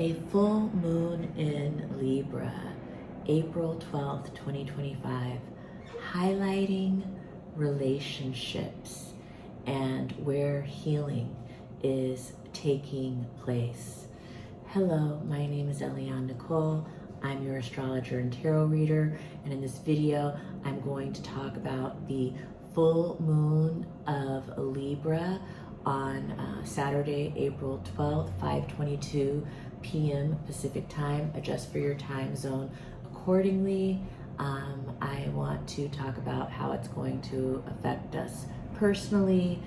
A full moon in Libra, April 12th, 2025, highlighting relationships and where healing is taking place. Hello, my name is Eliane Nicole. I'm your astrologer and tarot reader, and in this video, I'm going to talk about the full moon of Libra on Saturday, April 12th, 5:22 p.m. Pacific time. Adjust for your time zone accordingly. I want to talk about how it's going to affect us personally,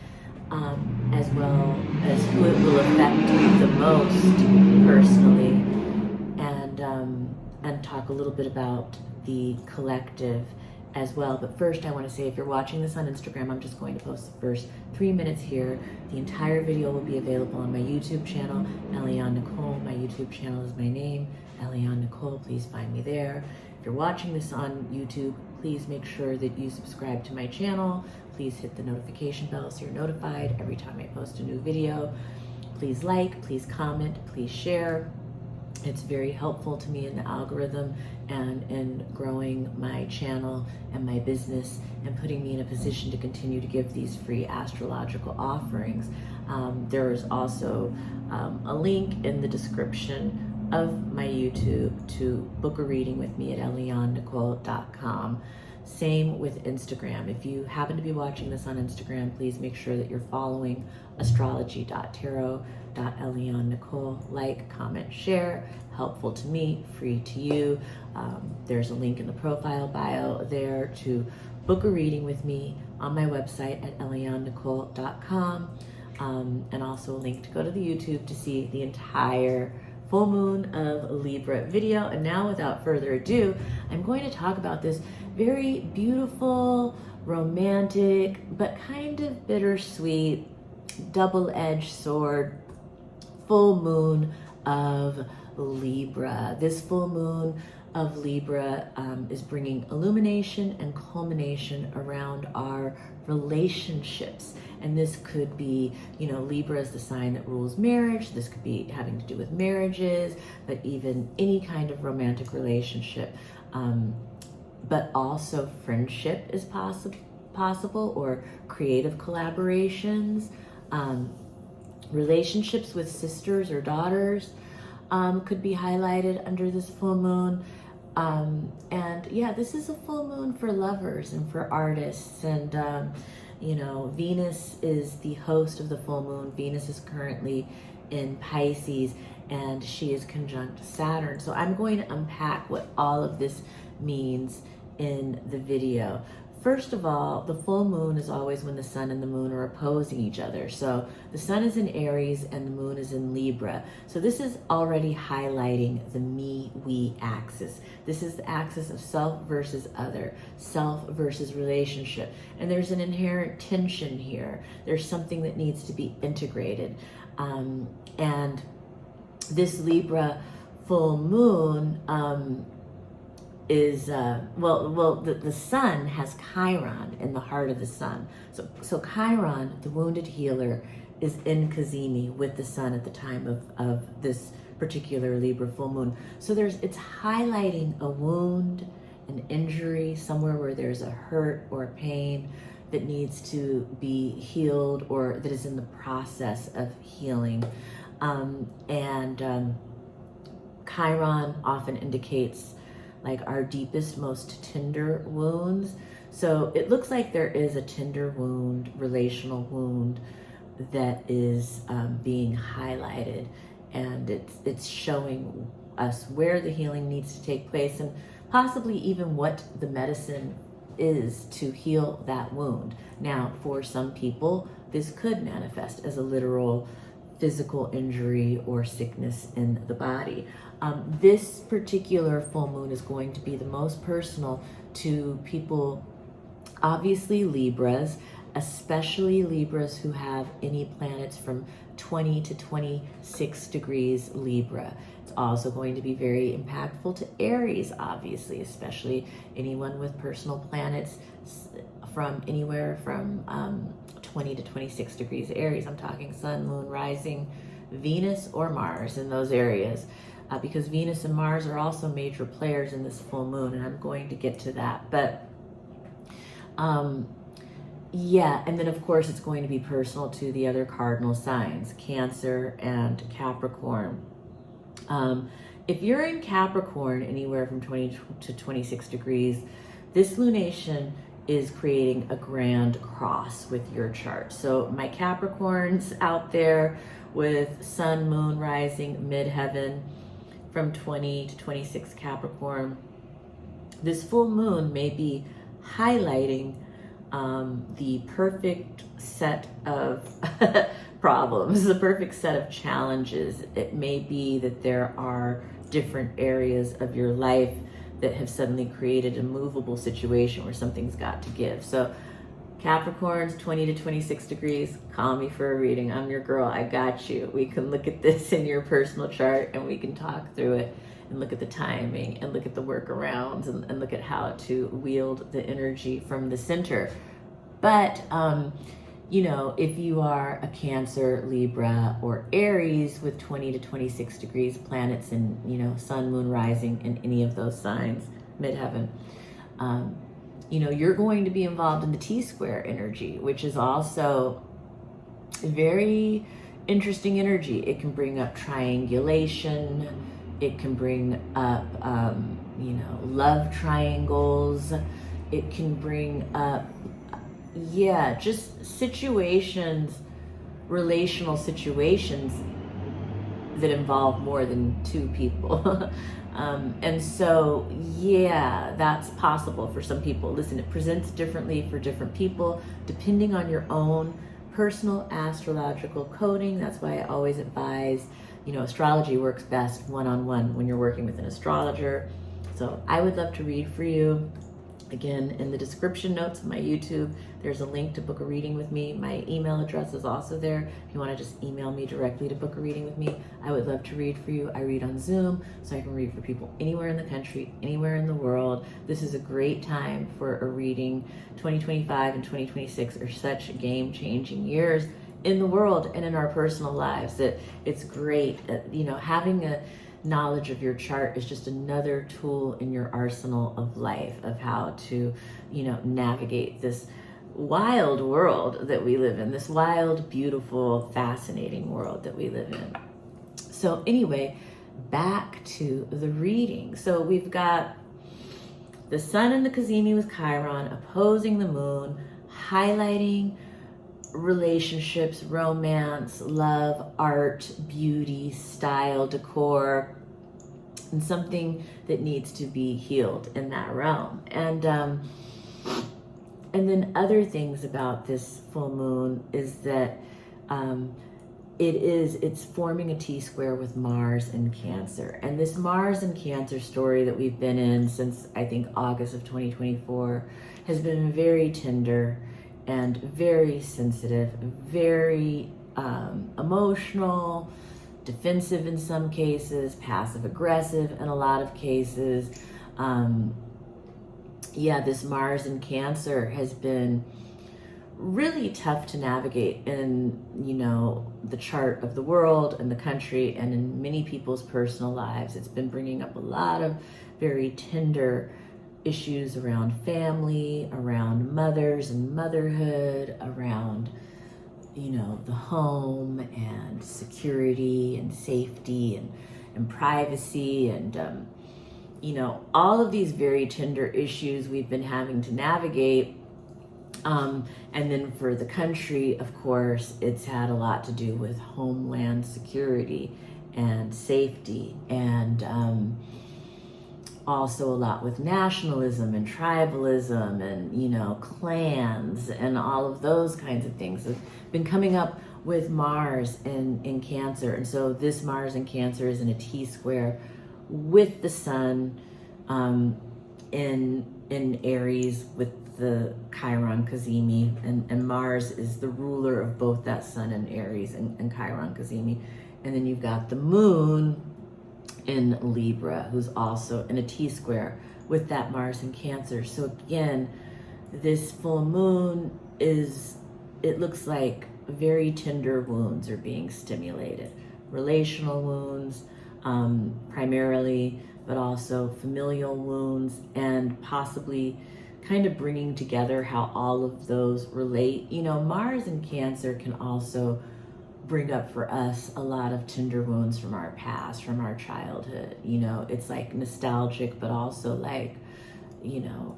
as well as who it will affect the most personally, and talk a little bit about the collective as well. But first, I want to say, if you're watching this on Instagram, I'm just going to post the first 3 minutes here. The entire video will be available on my YouTube channel, Eliane Nicole. My YouTube channel is my name, Eliane Nicole. Please find me there. If you're watching this on YouTube, please make sure that you subscribe to my channel. Please hit the notification bell so you're notified every time I post a new video. Please like, please comment, please share. It's very helpful to me in the algorithm and in growing my channel and my business and putting me in a position to continue to give these free astrological offerings. There is also a link in the description of my YouTube to book a reading with me at elianenicole.com. Same with Instagram. If you happen to be watching this on Instagram, please make sure that you're following astrology.tarot.Eliane Nicole. Like, comment, share. Helpful to me, free to you. There's a link in the profile bio there to book a reading with me on my website at elianenicole.com, and also a link to go to the YouTube to see the entire full moon of Libra video. And now, without further ado, I'm going to talk about this very beautiful, romantic, but kind of bittersweet, double-edged sword full moon of Libra. This full moon of Libra is bringing illumination and culmination around our relationships. And this could be, Libra is the sign that rules marriage. This could be having to do with marriages, but even any kind of romantic relationship. But also friendship is possible, or creative collaborations. Relationships with sisters or daughters could be highlighted under this full moon. And yeah, this is a full moon for lovers and for artists. And, Venus is the host of the full moon. Venus is currently in Pisces, and she is conjunct Saturn. So I'm going to unpack what all of this means in the video. First of all, the full moon is always when the sun and the moon are opposing each other. So the sun is in Aries and the moon is in Libra. So this is already highlighting the me-we axis. This is the axis of self versus other, self versus relationship. And there's an inherent tension here. There's something that needs to be integrated. And this Libra full moon, is the sun has Chiron in the heart of the sun. So Chiron, the wounded healer, is in Cazimi with the sun at the time of this particular Libra full moon. So it's highlighting a wound, an injury, somewhere where there's a hurt or a pain that needs to be healed, or that is in the process of healing. Chiron often indicates like our deepest, most tender wounds. So it looks like there is a tender wound, relational wound, that is being highlighted, and it's showing us where the healing needs to take place, and possibly even what the medicine is to heal that wound. Now, for some people, this could manifest as a literal physical injury or sickness in the body. This particular full moon is going to be the most personal to people, obviously Libras, especially Libras who have any planets from 20 to 26 degrees Libra. It's also going to be very impactful to Aries, obviously, especially anyone with personal planets from anywhere from 20 to 26 degrees Aries. I'm talking sun, moon, rising, Venus or Mars in those areas, because Venus and Mars are also major players in this full moon, and I'm going to get to that. But yeah, and then of course it's going to be personal to the other cardinal signs, Cancer and Capricorn. If you're in Capricorn anywhere from 20 to 26 degrees, this lunation is creating a grand cross with your chart. So my Capricorns out there with Sun, Moon, Rising, Midheaven from 20 to 26 Capricorn, this full moon may be highlighting the perfect set of problems, the perfect set of challenges. It may be that there are different areas of your life that have suddenly created a movable situation where something's got to give. So Capricorns, 20 to 26 degrees, call me for a reading. I'm your girl, I got you. We can look at this in your personal chart and we can talk through it and look at the timing and look at the workarounds and look at how to wield the energy from the center. But, you know, if you are a Cancer, Libra, or Aries with 20 to 26 degrees planets in, you know, Sun, Moon, Rising in any of those signs, midheaven, you know, you're going to be involved in the T-square energy, which is also very interesting energy. It can bring up triangulation. It can bring up, you know, love triangles. It can bring up, yeah, just situations, relational situations that involve more than two people. And so, yeah, that's possible for some people. Listen, it presents differently for different people, depending on your own personal astrological coding. That's why I always advise, you know, astrology works best one-on-one when you're working with an astrologer. So I would love to read for you. Again, in the description notes of my YouTube, there's a link to book a reading with me. My email address is also there. If you want to just email me directly to book a reading with me, I would love to read for you. I read on Zoom, so I can read for people anywhere in the country, anywhere in the world. This is a great time for a reading. 2025 and 2026 are such game-changing years in the world and in our personal lives that it's great. You know, having a knowledge of your chart is just another tool in your arsenal of life, of how to, you know, navigate this wild world that we live in, this wild, beautiful, fascinating world that we live in. So anyway, back to the reading. So we've got the Sun and the Cazimi with Chiron opposing the Moon, highlighting relationships, romance, love, art, beauty, style, decor, and something that needs to be healed in that realm. And then other things about this full moon is that it's forming a T-square with Mars and Cancer. And this Mars and Cancer story that we've been in since, I think, August of 2024 has been very tender and very sensitive, very emotional, defensive in some cases, passive aggressive in a lot of cases. Yeah, this Mars in Cancer has been really tough to navigate in, you know, the chart of the world and the country and in many people's personal lives. It's been bringing up a lot of very tender issues around family, around mothers and motherhood, around, you know, the home and security and safety and privacy and, you know, all of these very tender issues we've been having to navigate. And then for the country, of course, it's had a lot to do with homeland security and safety and, also a lot with nationalism and tribalism and, you know, clans and all of those kinds of things have been coming up with Mars in Cancer. And so this Mars in Cancer is in a T-square with the Sun in Aries with the Chiron Cazimi, and Mars is the ruler of both that Sun and Aries and Chiron Cazimi. And then you've got the Moon in Libra, who's also in a T-square with that Mars in Cancer. So again, this full moon it looks like very tender wounds are being stimulated. relational wounds, primarily, but also familial wounds, and possibly kind of bringing together how all of those relate. You know, Mars in Cancer can also bring up for us a lot of tender wounds from our past, from our childhood. You know, it's like nostalgic, but also like, you know,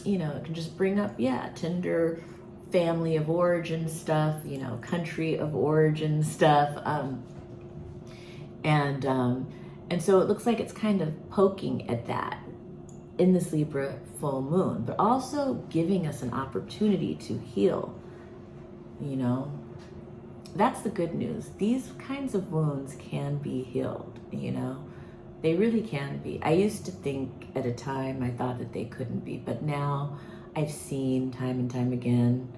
it can just bring up, tender family of origin stuff, you know, country of origin stuff. And so it looks like it's kind of poking at that in this Libra full moon, but also giving us an opportunity to heal. You know, that's the good news. These kinds of wounds can be healed, you know, they really can be. I used to think at a time, I thought that they couldn't be, but now I've seen time and time again,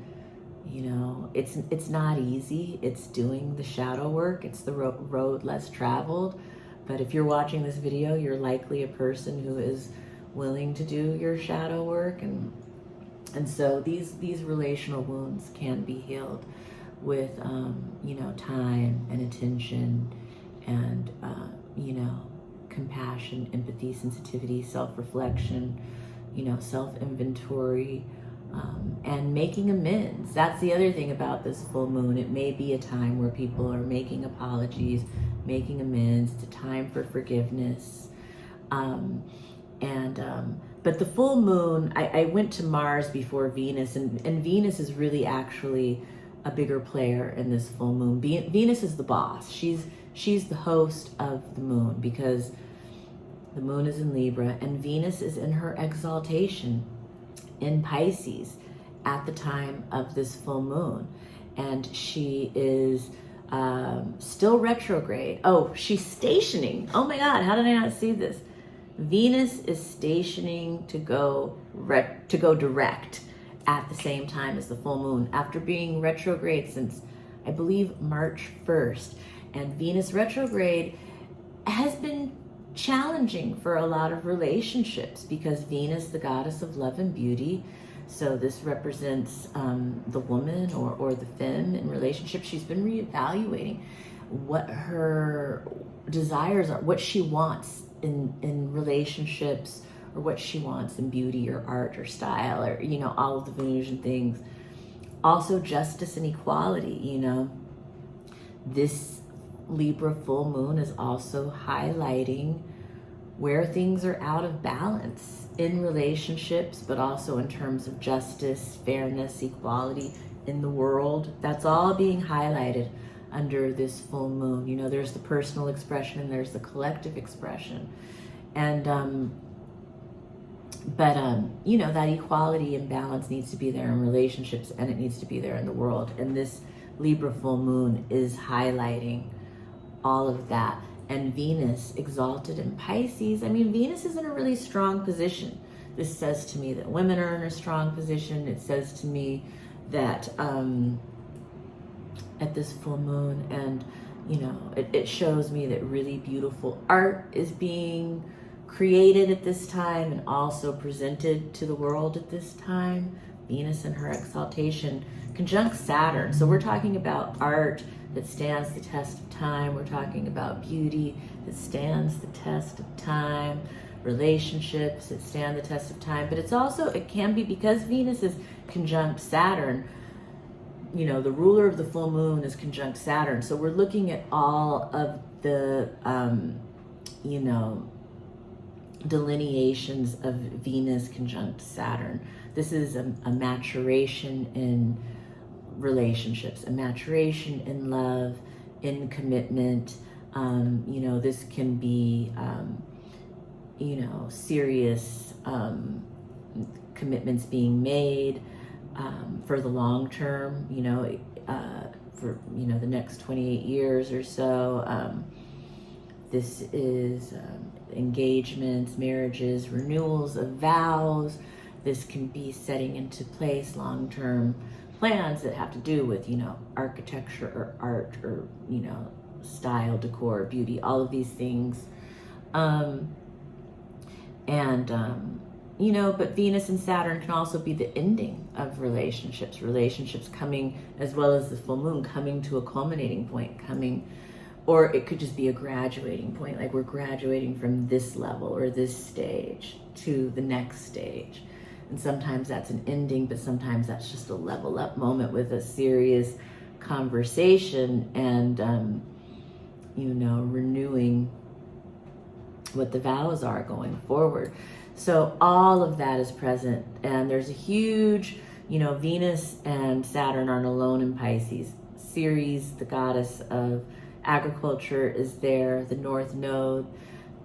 you know, it's not easy. It's doing the shadow work. It's the road less traveled. But if you're watching this video, you're likely a person who is willing to do your shadow work. And so these relational wounds can be healed with, you know, time and attention and, you know, compassion, empathy, sensitivity, self-reflection, you know, self-inventory, and making amends. That's the other thing about this full moon. It may be a time where people are making apologies, making amends. It's a time for forgiveness. But the full moon, I went to Mars before Venus, and Venus is really actually a bigger player in this full moon. Venus is the boss. She's the host of the moon, because the moon is in Libra and Venus is in her exaltation in Pisces at the time of this full moon. And she is still retrograde. Oh, she's stationing. Oh my God, how did I not see this? Venus is stationing to go direct at the same time as the full moon, after being retrograde since, I believe, March 1st. And Venus retrograde has been challenging for a lot of relationships, because Venus, the goddess of love and beauty, so this represents the woman or the femme in relationships. She's been reevaluating what her desires are, what she wants in relationships, or what she wants in beauty or art or style, or, you know, all of the Venusian things. Also justice and equality, you know. This Libra full moon is also highlighting where things are out of balance in relationships, but also in terms of justice, fairness, equality in the world. That's all being highlighted under this full moon. You know, there's the personal expression and there's the collective expression. And, you know, that equality and balance needs to be there in relationships, and it needs to be there in the world. And this Libra full moon is highlighting all of that. And Venus exalted in Pisces. I mean, Venus is in a really strong position. This says to me that women are in a strong position. It says to me that at this full moon, and, you know, it shows me that really beautiful art is being created at this time and also presented to the world at this time. Venus in her exaltation conjunct Saturn. So we're talking about art that stands the test of time. We're talking about beauty that stands the test of time, relationships that stand the test of time. But it's also, it can be, because Venus is conjunct Saturn, you know, the ruler of the full moon is conjunct Saturn. So we're looking at all of the, you know, delineations of Venus conjunct Saturn. This is a maturation in relationships, a maturation in love, in commitment. You know, this can be, you know, serious commitments being made for the long term, you know, for, you know, the next 28 years or so. This is engagements, marriages, renewals of vows. This can be setting into place long-term plans that have to do with, you know, architecture or art or, you know, style, decor, beauty, all of these things. You know, but Venus and Saturn can also be the ending of relationships coming, as well as the full moon coming to a culminating point, coming or it could just be a graduating point, like we're graduating from this level or this stage to the next stage. And sometimes that's an ending, but sometimes that's just a level up moment with a serious conversation and, renewing what the vows are going forward. So all of that is present. And there's a huge, Venus and Saturn aren't alone in Pisces. Ceres, the goddess of agriculture, is there. The North Node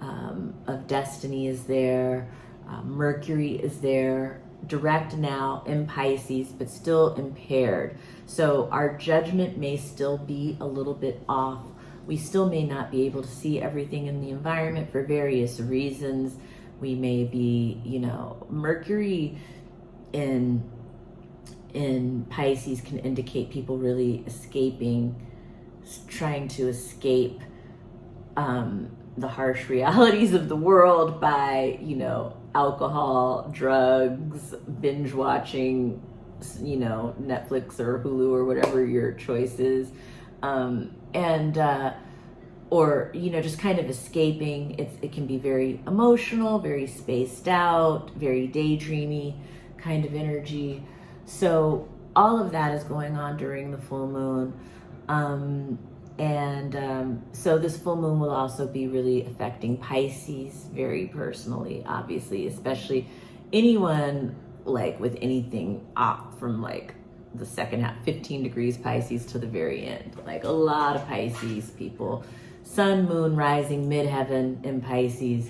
of destiny is there. Mercury is there, direct now in Pisces, but still impaired. So our judgment may still be a little bit off. We still may not be able to see everything in the environment for various reasons. We may be, Mercury in Pisces can indicate people really trying to escape the harsh realities of the world by, alcohol, drugs, binge watching, Netflix or Hulu or whatever your choice is. Or just kind of escaping. It can be very emotional, very spaced out, very daydreamy kind of energy. So all of that is going on during the full moon. So this full moon will also be really affecting Pisces very personally, obviously, especially anyone like with anything up from like the second half, 15 degrees Pisces to the very end. Like a lot of Pisces people, sun, moon, rising, midheaven in Pisces,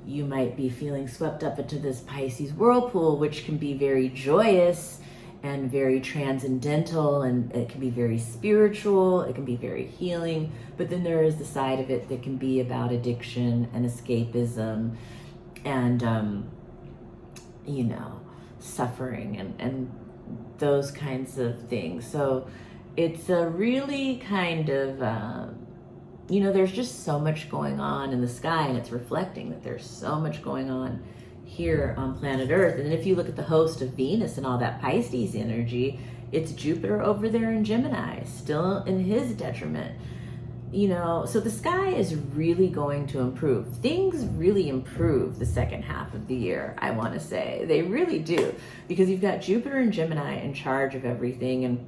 you might be feeling swept up into this Pisces whirlpool, which can be very joyous and very transcendental, and it can be very spiritual, it can be very healing, but then there is the side of it that can be about addiction and escapism and, suffering and those kinds of things. So it's a really kind of, there's just so much going on in the sky, and it's reflecting that there's so much going on here on planet Earth. And if you look at the host of Venus and all that Pisces energy, it's Jupiter over there in Gemini, still in his detriment. So the sky is really going to improve. Things really improve the second half of the year, I want to say. They really do, because you've got Jupiter and Gemini in charge of everything. And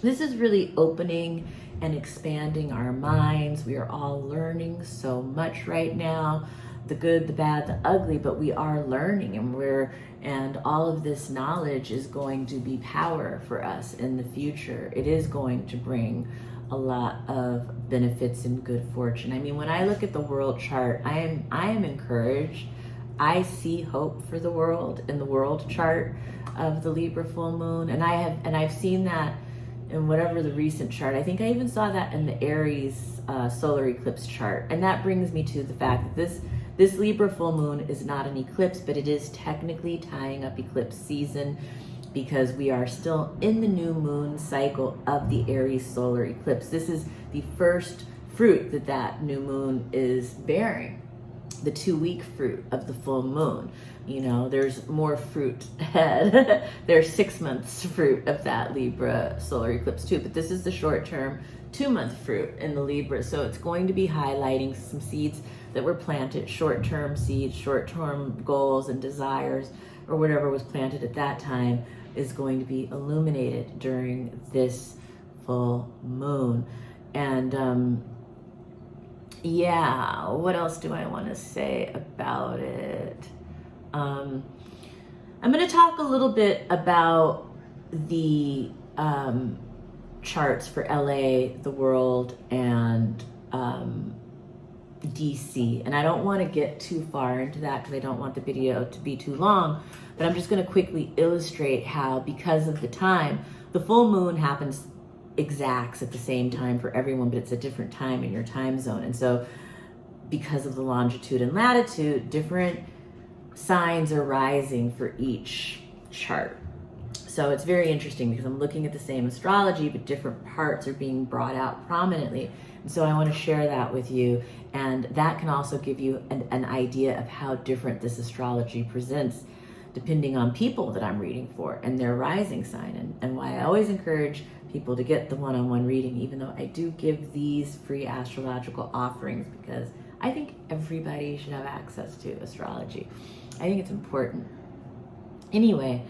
this is really opening and expanding our minds. We are all learning so much right now, the good, the bad, the ugly, but we are learning, and all of this knowledge is going to be power for us in the future. It is going to bring a lot of benefits and good fortune. I mean, when I look at the world chart, I am encouraged. I see hope for the world in the world chart of the Libra full moon, and I've seen that in whatever the recent chart. I think I even saw that in the Aries solar eclipse chart, and that brings me to the fact that this Libra full moon is not an eclipse, but it is technically tying up eclipse season, because we are still in the new moon cycle of the Aries solar eclipse. This is the first fruit that new moon is bearing, the 2-week fruit of the full moon. There's more fruit ahead. There's 6 months fruit of that Libra solar eclipse too, but this is the short-term 2-month fruit in the Libra. So it's going to be highlighting some seeds that were planted, short-term seeds, short-term goals and desires, or whatever was planted at that time is going to be illuminated during this full moon. And what else do I want to say about it? I'm going to talk a little bit about the charts for LA, the world, and DC. And I don't want to get too far into that because I don't want the video to be too long, but I'm just going to quickly illustrate how, because of the time, the full moon happens exacts at the same time for everyone, but it's a different time in your time zone. And so because of the longitude and latitude, different signs are rising for each chart. So it's very interesting because I'm looking at the same astrology, but different parts are being brought out prominently. And so I want to share that with you. And that can also give you an idea of how different this astrology presents depending on people that I'm reading for and their rising sign, and why I always encourage people to get the one-on-one reading, even though I do give these free astrological offerings, because I think everybody should have access to astrology. I think it's important. Anyway,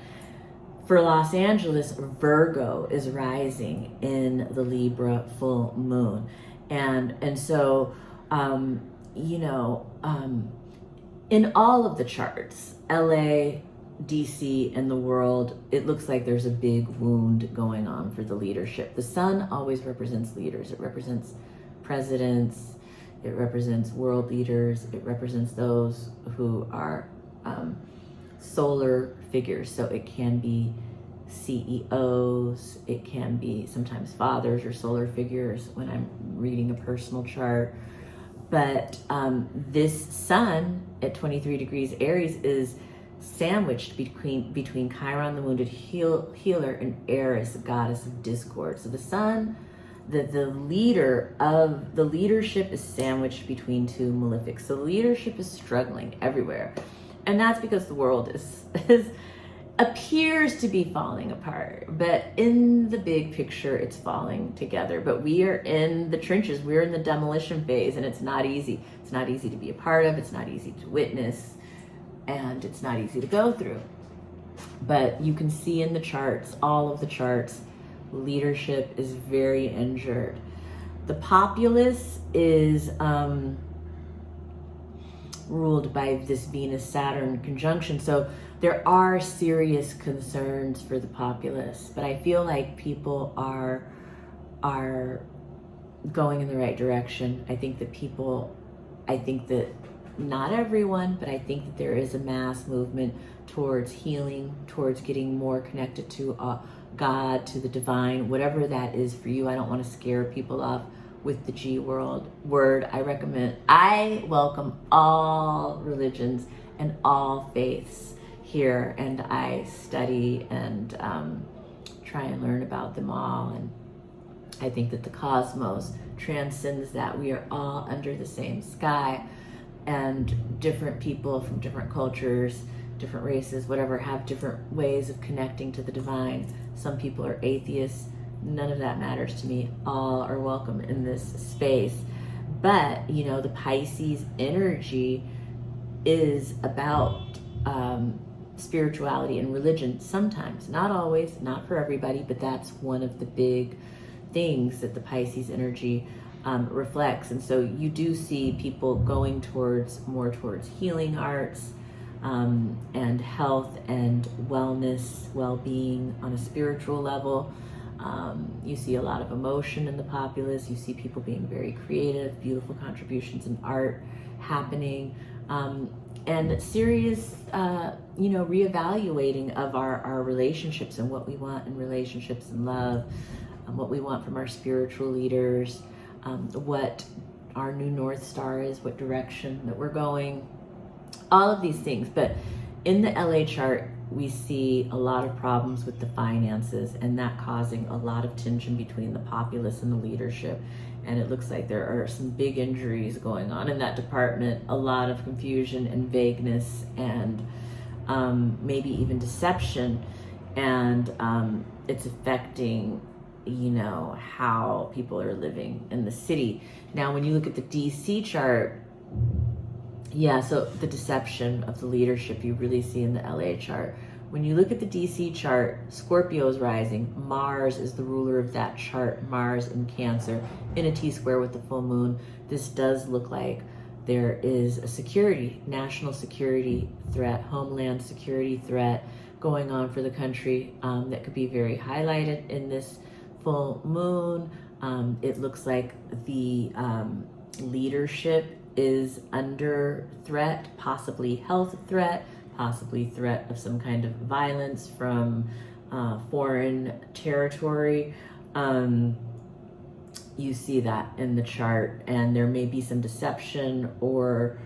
for Los Angeles, Virgo is rising in the Libra full moon. And so, in all of the charts, LA, DC, and the world, it looks like there's a big wound going on for the leadership. The sun always represents leaders. It represents presidents. It represents world leaders. It represents those who are solar figures. So it can be CEOs. It can be sometimes fathers or solar figures when I'm reading a personal chart. But this sun at 23 degrees Aries is sandwiched between Chiron, the wounded healer, and Aries, the goddess of discord. So the sun, the leadership is sandwiched between two malefics. So leadership is struggling everywhere, and that's because the world appears to be falling apart, but in the big picture, it's falling together. But we are in the trenches. We're in the demolition phase, and it's not easy. It's not easy to be a part of. It's not easy to witness, and it's not easy to go through. But you can see in the charts, all of the charts, leadership is very injured. The populace is ruled by this Venus-Saturn conjunction. So there are serious concerns for the populace, but I feel like people are going in the right direction. I think that not everyone, but I think that there is a mass movement towards healing, towards getting more connected to God, to the divine, whatever that is for you. I don't want to scare people off with the G word. I welcome all religions and all faiths here, and I study and try and learn about them all. And I think that the cosmos transcends that. We are all under the same sky, and different people from different cultures, different races, whatever, have different ways of connecting to the divine. Some people are atheists. None of that matters to me. All are welcome in this space. But, the Pisces energy is about spirituality and religion sometimes. Not always, not for everybody, but that's one of the big things that the Pisces energy reflects. And so you do see people going more towards healing arts, and health and wellness, well-being on a spiritual level. You see a lot of emotion in the populace. You see people being very creative, beautiful contributions in art happening, and serious, reevaluating of our relationships and what we want in relationships and love, what we want from our spiritual leaders, what our new North Star is, what direction that we're going, all of these things. But in the LA chart, we see a lot of problems with the finances, and that causing a lot of tension between the populace and the leadership. And it looks like there are some big injuries going on in that department, a lot of confusion and vagueness, and maybe even deception. And it's affecting, how people are living in the city. Now, when you look at the DC chart, so the deception of the leadership you really see in the LA chart. When you look at the DC chart, Scorpio is rising. Mars is the ruler of that chart. Mars in Cancer in a T-square with the full moon. This does look like there is a national security threat, homeland security threat going on for the country that could be very highlighted in this full moon. It looks like the leadership is under threat, possibly health threat, possibly threat of some kind of violence from foreign territory. You see that in the chart, and there may be some deception or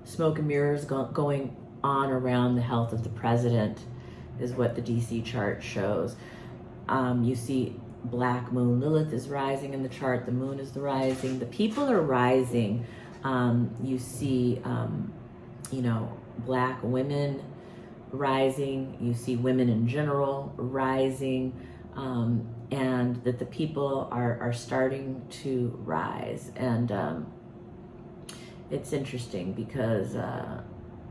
smoke and mirrors going on around the health of the president, is what the DC chart shows. You see Black Moon. Lilith is rising in the chart. The moon is the rising. The people are rising. You see, Black women rising. You see women in general rising, and that the people are starting to rise. And it's interesting because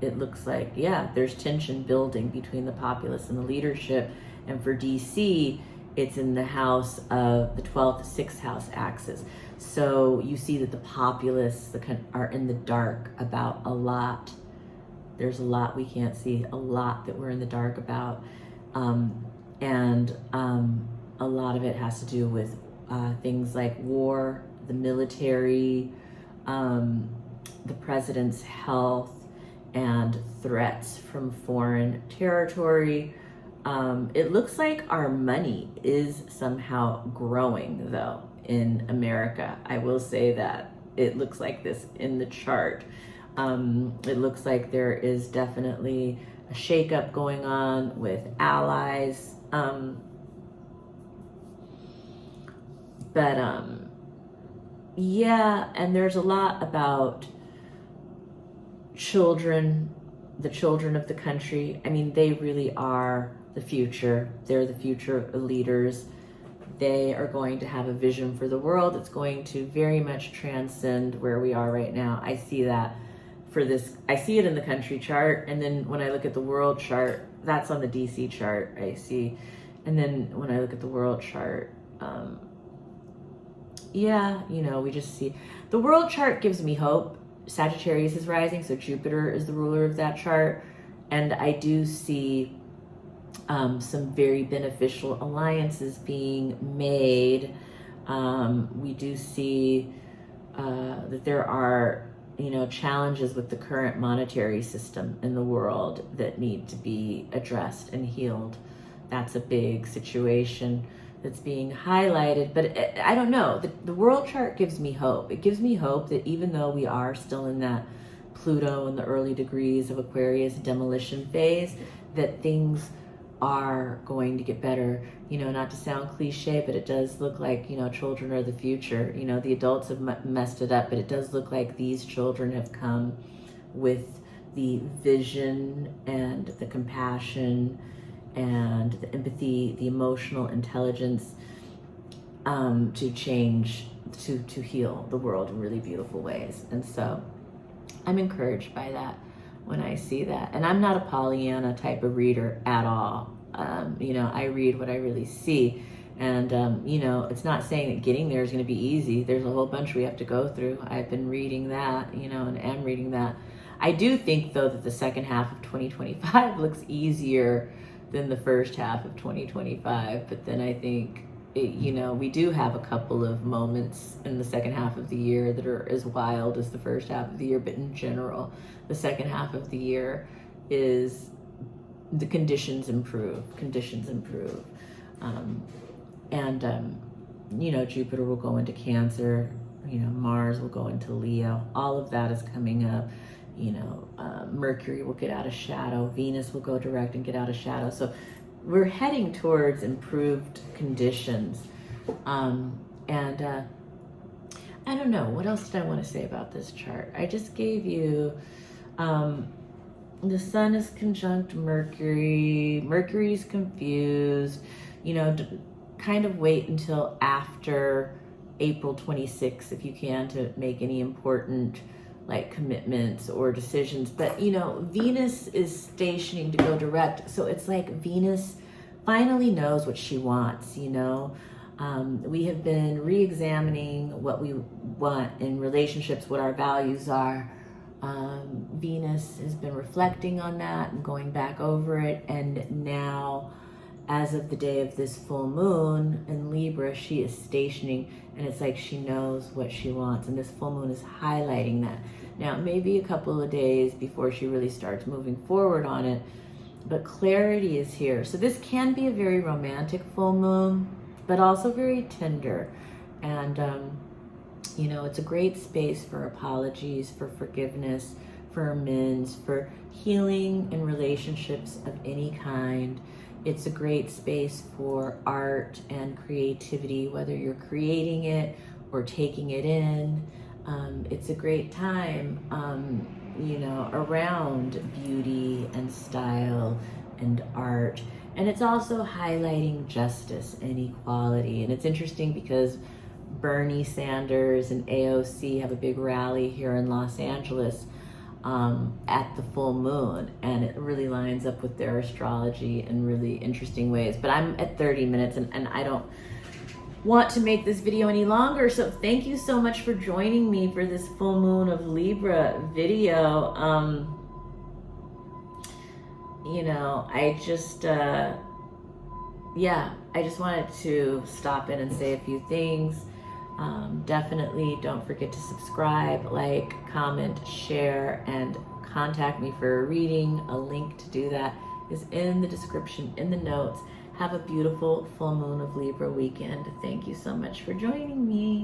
it looks like, yeah, there's tension building between the populace and the leadership. And for DC, it's in the house of the 12th, 6th house axis. So you see that the populace are in the dark about a lot. There's a lot we can't see, a lot that we're in the dark about. And a lot of it has to do with things like war, the military, the president's health, and threats from foreign territory. It looks like our money is somehow growing, though, in America. I will say that. It looks like this in the chart. It looks like there is definitely a shakeup going on with allies. Yeah, and there's a lot about children, the children of the country. I mean, they really are the future. They're the future leaders. They are going to have a vision for the world. It's going to very much transcend where we are right now. I see that for this. I see it in the country chart. And then when I look at the world chart, that's on the DC chart, I see. And then when I look at the world chart, yeah, you know, we just see the world chart gives me hope. Sagittarius is rising, so Jupiter is the ruler of that chart. And I do see some very beneficial alliances being made. We do see that there are, you know, challenges with the current monetary system in the world that need to be addressed and healed. That's a big situation that's being highlighted. But I don't know, the world chart gives me hope. It gives me hope that even though we are still in that Pluto in the early degrees of Aquarius demolition phase, that things are going to get better. You know, not to sound cliche, but it does look like, you know, children are the future. You know, the adults have messed it up, but it does look like these children have come with the vision and the compassion and the empathy, the emotional intelligence to change, to heal the world in really beautiful ways. And so I'm encouraged by that when I see that. And I'm not a Pollyanna type of reader at all. You know, I read what I really see. And, you know, it's not saying that getting there is going to be easy. There's a whole bunch we have to go through. I've been reading that, you know, and am reading that. I do think, though, that the second half of 2025 looks easier than the first half of 2025. But then I think, you know, we do have a couple of moments in the second half of the year that are as wild as the first half of the year. But in general, the second half of the year is the conditions improve. You know, Jupiter will go into Cancer, you know, Mars will go into Leo. All of that is coming up. You know, Mercury will get out of shadow. Venus will go direct and get out of shadow. So we're heading towards improved conditions. I don't know, what else did I want to say about this chart? I just gave you, the sun is conjunct Mercury. Mercury's confused. You know, kind of wait until after April 26th if you can to make any important like commitments or decisions. But you know, Venus is stationing to go direct, so it's like Venus finally knows what she wants. You know, we have been re-examining what we want in relationships, what our values are. Venus has been reflecting on that and going back over it, and now as of the day of this full moon in Libra, she is stationing, and it's like she knows what she wants, and this full moon is highlighting that. Now, maybe a couple of days before she really starts moving forward on it, but clarity is here. So this can be a very romantic full moon, but also very tender. And, you know, it's a great space for apologies, for forgiveness, for amends, for healing in relationships of any kind. It's a great space for art and creativity, whether you're creating it or taking it in. It's a great time, you know, around beauty and style and art. And it's also highlighting justice and equality. And it's interesting because Bernie Sanders and AOC have a big rally here in Los Angeles at the full moon, and it really lines up with their astrology in really interesting ways. But I'm at 30 minutes and I don't want to make this video any longer, so thank you so much for joining me for this full moon of Libra video. You know, I just wanted to stop in and say a few things. Definitely don't forget to subscribe, like, comment, share, and contact me for a reading. A link to do that is in the description, in the notes. Have a beautiful full moon of Libra weekend. Thank you so much for joining me.